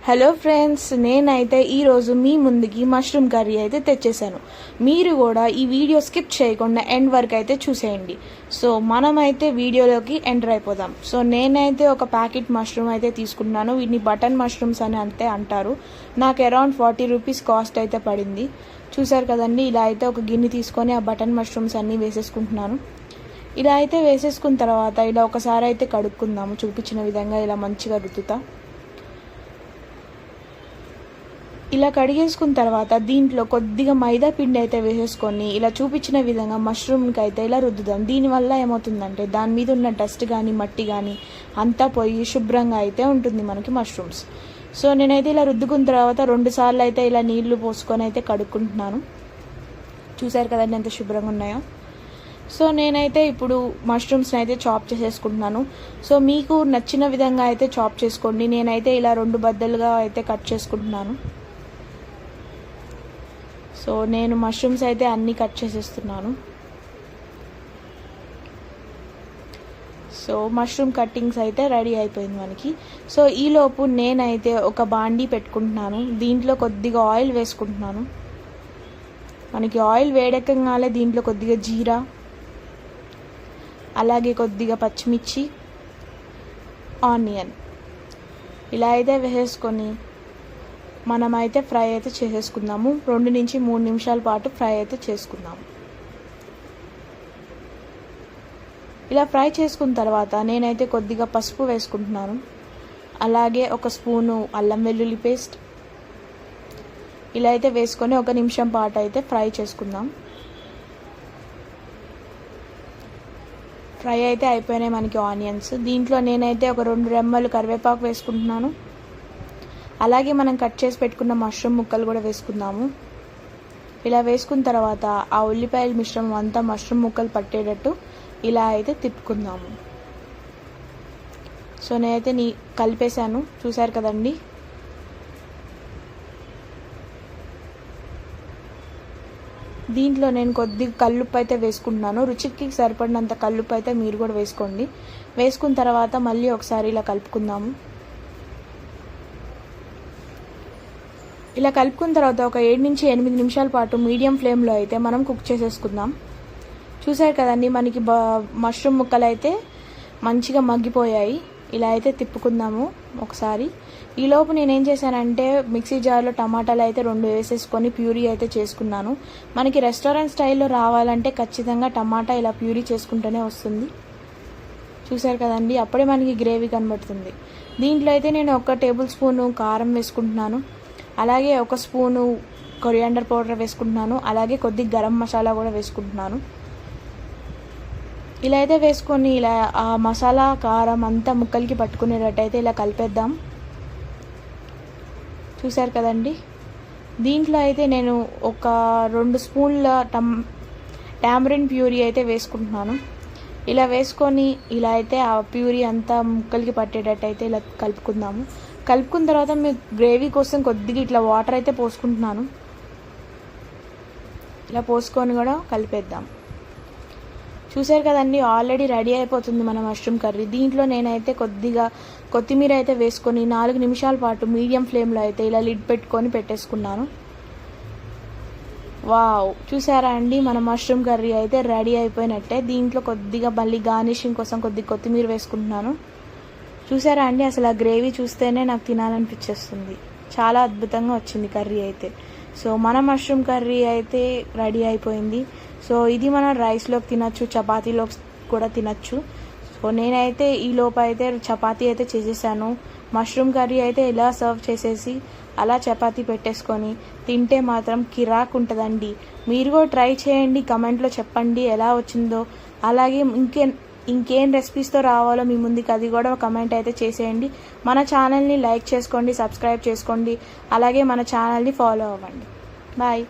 Hello friends, నేనైతే ఈరోజు మీ ముందుకి మష్రూమ్ కర్రీ అయితే తెచ్చేసాను. మీరు కూడా ఈ వీడియో స్కిప్ చేయకుండా ఎండ్ వరకు అయితే చూసేయండి. సో మనమైతే వీడియోలోకి ఎంటర్ అయిపోదాం. సో నేనైతే ఒక ప్యాకెట్ మష్రూమ్ అయితే తీసుకున్నాను. వీటిని బటన్ మష్రూమ్స్ అని అయితే అంటారు. నాకు అరౌండ్ 40 రూపీస్ కాస్ట్ అయితే పడింది. చూసారు కదండి, ఇలా అయితే ఒక గిన్నె తీసుకొని ఆ బటన్ మష్రూమ్స్ అన్నీ వేసేసుకుంటున్నాను. ఇలా అయితే వేసేసుకున్న తర్వాత ఇలా ఒకసారి అయితే కడుక్కుందాము. చూపించిన విధంగా ఇలా మంచిగా రుద్దుతా. ఇలా కడిగేసుకున్న తర్వాత దీంట్లో కొద్దిగా మైదా పిండి అయితే వేసేసుకొని ఇలా చూపించిన విధంగా మష్రూమ్కి అయితే ఇలా రుద్దుదాం. దీనివల్ల ఏమవుతుందంటే దాని మీద ఉన్న డస్ట్ కానీ మట్టి కానీ అంతా పోయి శుభ్రంగా అయితే ఉంటుంది మనకి మష్రూమ్స్. సో నేనైతే ఇలా రుద్దుకున్న తర్వాత 2 సార్లు అయితే ఇలా నీళ్లు పోసుకొని అయితే కడుక్కుంటున్నాను. చూసారు కదండి ఎంత శుభ్రంగా ఉన్నాయో. సో నేనైతే ఇప్పుడు మష్రూమ్స్ని అయితే చాప్ చేసేసుకుంటున్నాను. సో మీకు నచ్చిన విధంగా అయితే చాప్ చేసుకోండి. నేనైతే ఇలా 2 బద్దలుగా అయితే కట్ చేసుకుంటున్నాను. సో నేను మష్రూమ్స్ అయితే అన్నీ కట్ చేసేస్తున్నాను. సో మష్రూమ్ కట్టింగ్స్ అయితే రెడీ అయిపోయింది మనకి. సో ఈలోపు నేనైతే ఒక బాండీ పెట్టుకుంటున్నాను. దీంట్లో కొద్దిగా ఆయిల్ వేసుకుంటున్నాను. మనకి ఆయిల్ వేడెక్కగానే దీంట్లో కొద్దిగా జీరా, అలాగే కొద్దిగా పచ్చిమిర్చి, ఆనియన్ ఇలా అయితే వేసేసుకొని మనమైతే ఫ్రై అయితే చేసేసుకుందాము. 2 నుంచి 3 నిమిషాల పాటు ఫ్రై అయితే చేసుకుందాము. ఇలా ఫ్రై చేసుకున్న తర్వాత నేనైతే కొద్దిగా పసుపు వేసుకుంటున్నాను. అలాగే 1 స్పూను అల్లం వెల్లుల్లి పేస్ట్ ఇలా అయితే వేసుకొని 1 నిమిషం పాటు అయితే ఫ్రై చేసుకుందాం. ఫ్రై అయితే అయిపోయినాయి మనకి ఆనియన్స్. దీంట్లో నేనైతే ఒక 2 రెమ్మలు కరివేపాకు వేసుకుంటున్నాను. అలాగే మనం కట్ చేసి పెట్టుకున్న మష్రూమ్ ముక్కలు కూడా వేసుకుందాము. ఇలా వేసుకున్న తర్వాత ఆ ఉల్లిపాయల మిశ్రమం అంతా మష్రూమ్ ముక్కలు పట్టేటట్టు ఇలా అయితే తిప్పుకుందాము. సో నేనైతే కలిపేశాను. చూసారు కదండి. దీంట్లో నేను కొద్దిగా కల్లుప్పు అయితే వేసుకుంటున్నాను. రుచికి సరిపడినంత కల్లుప్పు అయితే మీరు కూడా వేసుకోండి. వేసుకున్న తర్వాత మళ్ళీ ఒకసారి ఇలా కలుపుకుందాము. ఇలా కలుపుకున్న తర్వాత ఒక 7 నుంచి 8 నిమిషాల పాటు మీడియం ఫ్లేమ్లో అయితే మనం కుక్ చేసేసుకుందాం. చూసారు కదండి, మనకి మష్రూమ్ ముక్కలు అయితే మంచిగా మగ్గిపోయాయి. ఇలా అయితే తిప్పుకుందాము ఒకసారి. ఈలోపు నేనేం చేశానంటే మిక్సీ జార్లో టమాటాలు అయితే 2 వేసేసుకొని ప్యూరీ అయితే చేసుకున్నాను. మనకి రెస్టారెంట్ స్టైల్లో రావాలంటే ఖచ్చితంగా టమాటా ఇలా ప్యూరీ చేసుకుంటూనే వస్తుంది. చూసారు కదండి, అప్పుడే మనకి గ్రేవీ కనబడుతుంది. దీంట్లో అయితే నేను 1 టేబుల్ స్పూను కారం వేసుకుంటున్నాను. అలాగే 1 స్పూను కొరియాండర్ పౌడర్ వేసుకుంటున్నాను. అలాగే కొద్దిగా గరం మసాలా కూడా వేసుకుంటున్నాను. ఇలా అయితే వేసుకొని ఇలా ఆ మసాలా కారం అంతా ముక్కలకి పట్టుకునేటట్టయితే ఇలా కలిపేద్దాం. చూసారు కదండి. దీంట్లో అయితే నేను ఒక 2 స్పూన్ల టామరిన్ ప్యూరీ అయితే వేసుకుంటున్నాను. ఇలా వేసుకొని ఇలా అయితే ఆ ప్యూరీ అంతా ముక్కలకి పట్టేటట్టు అయితే ఇలా కలుపుకుందాము. కలుపుకున్న తర్వాత మేము గ్రేవీ కోసం కొద్దిగా ఇట్లా వాటర్ అయితే పోసుకుంటున్నాను. ఇలా పోసుకొని కూడా కలిపేద్దాం. చూసారు కదండి, ఆల్రెడీ రెడీ అయిపోతుంది మన మష్రూమ్ కర్రీ. దీంట్లో నేనైతే కొద్దిగా కొత్తిమీర అయితే వేసుకొని 4 నిమిషాల పాటు మీడియం ఫ్లేమ్లో అయితే ఇలా లిడ్ పెట్టుకొని పెట్టేసుకున్నాను. వావ్, చూసారా అండి, మన మష్రూమ్ కర్రీ అయితే రెడీ అయిపోయినట్టే. దీంట్లో కొద్దిగా మళ్ళీ గార్నిషింగ్ కోసం కొద్దిగా కొత్తిమీర వేసుకుంటున్నాను. చూసారా అండి, అసలు ఆ గ్రేవీ చూస్తేనే నాకు తినాలనిపించేస్తుంది. చాలా అద్భుతంగా వచ్చింది కర్రీ అయితే. సో మన మష్రూమ్ కర్రీ అయితే రెడీ అయిపోయింది. సో ఇది మనం రైస్లోకి తినచ్చు, చపాతీలోకి కూడా తినచ్చు. సో నేనైతే ఈ లోపు అయితే చపాతీ అయితే చేసేసాను. మష్రూమ్ కర్రీ అయితే ఇలా సర్వ్ చేసేసి అలా చపాతీ పెట్టేసుకొని తింటే మాత్రం కిరాక్ ఉంటుందండి. మీరు కూడా ట్రై చేయండి, కమెంట్లో చెప్పండి ఎలా వచ్చిందో. అలాగే ఇంకేం రెసిపీస్తో రావాలో మీ ముందుకు అది కూడా కమెంట్ అయితే చేసేయండి. మన ఛానల్ని లైక్ చేసుకోండి, సబ్స్క్రైబ్ చేసుకోండి. అలాగే మన ఛానల్ని ఫాలో అవ్వండి. బాయ్.